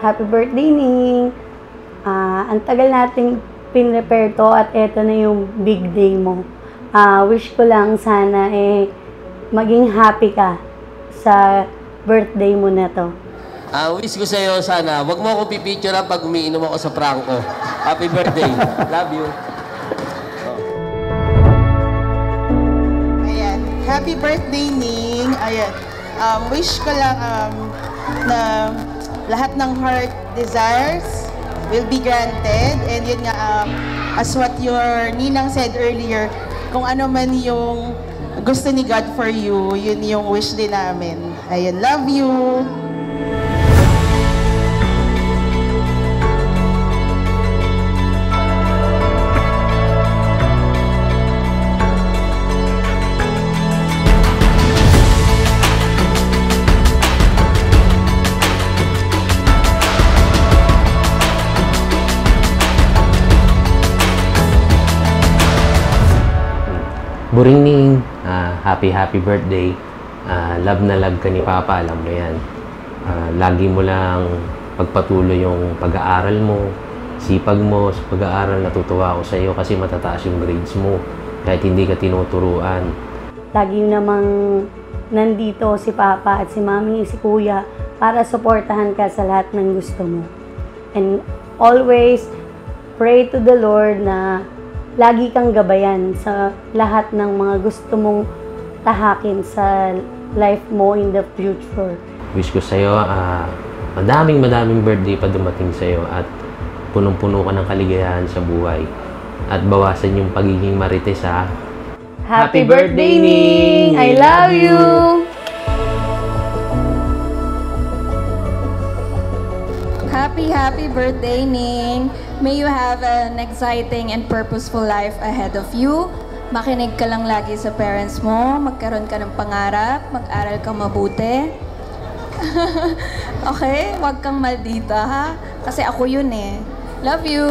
Happy birthday, Ning! Ang tagal nating pinrepare to at eto na yung big day mo. Wish ko lang sana maging happy ka sa birthday mo na to. Wish ko sa'yo sana, wag mo ako pipicture pag umiinom ako sa prangko. Happy birthday. Love you. Ayan. Happy birthday, Ning. Ayan. Wish ko lang na lahat ng heart desires will be granted. And yun nga, as what your ninang said earlier, kung ano man yung gusto ni God for you, yun yung wish din namin. Ayan, love you! Buring, happy birthday. Love na love ka ni Papa, alam mo yan. Lagi mo lang pagpatuloy yung pag-aaral mo, sipag mo sa pag-aaral. Natutuwa ako sa iyo kasi matataas yung grades mo kahit hindi ka tinuturuan. Lagi namang nandito si Papa at si Mami, si Kuya para suportahan ka sa lahat ng gusto mo. And always pray to the Lord na lagi kang gabayan sa lahat ng mga gusto mong tahakin sa life mo in the future. Wish ko sa'yo, madaming birthday pa dumating sa'yo at punong-puno ka ng kaligayahan sa buhay. At bawasan yung pagiging marites, ha? Happy birthday, Ning! I love you! Happy birthday, Ning! May you have an exciting and purposeful life ahead of you. Makinig ka lang lagi sa parents mo, magkaroon ka ng pangarap, mag-aral kang mabuti. Okay? Huwag kang maldita, ha? Kasi ako yun eh. Love you!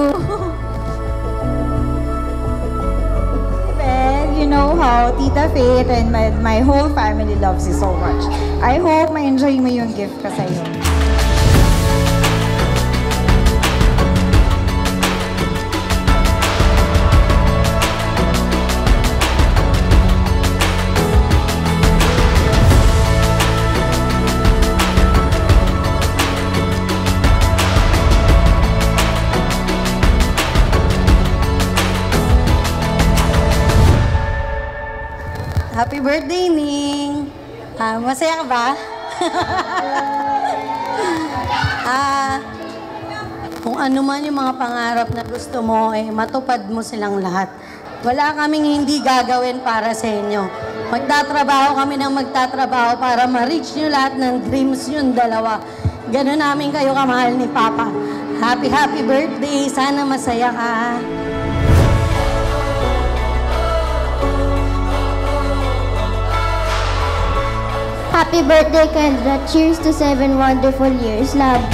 You know how Tita Faith and my whole family loves you so much. I hope ma-enjoy mo yung gift ko sa'yo. Happy birthday, Ning! Masaya ka ba? Kung ano man yung mga pangarap na gusto mo, matupad mo silang lahat. Wala kaming hindi gagawin para sa inyo. Magtatrabaho kami ng magtatrabaho para ma-reach nyo lahat ng dreams yung dalawa. Ganun namin kayo kamahal ni Papa. Happy birthday! Sana masaya ka. Happy birthday, Kendra. Cheers to 7 wonderful years. Love.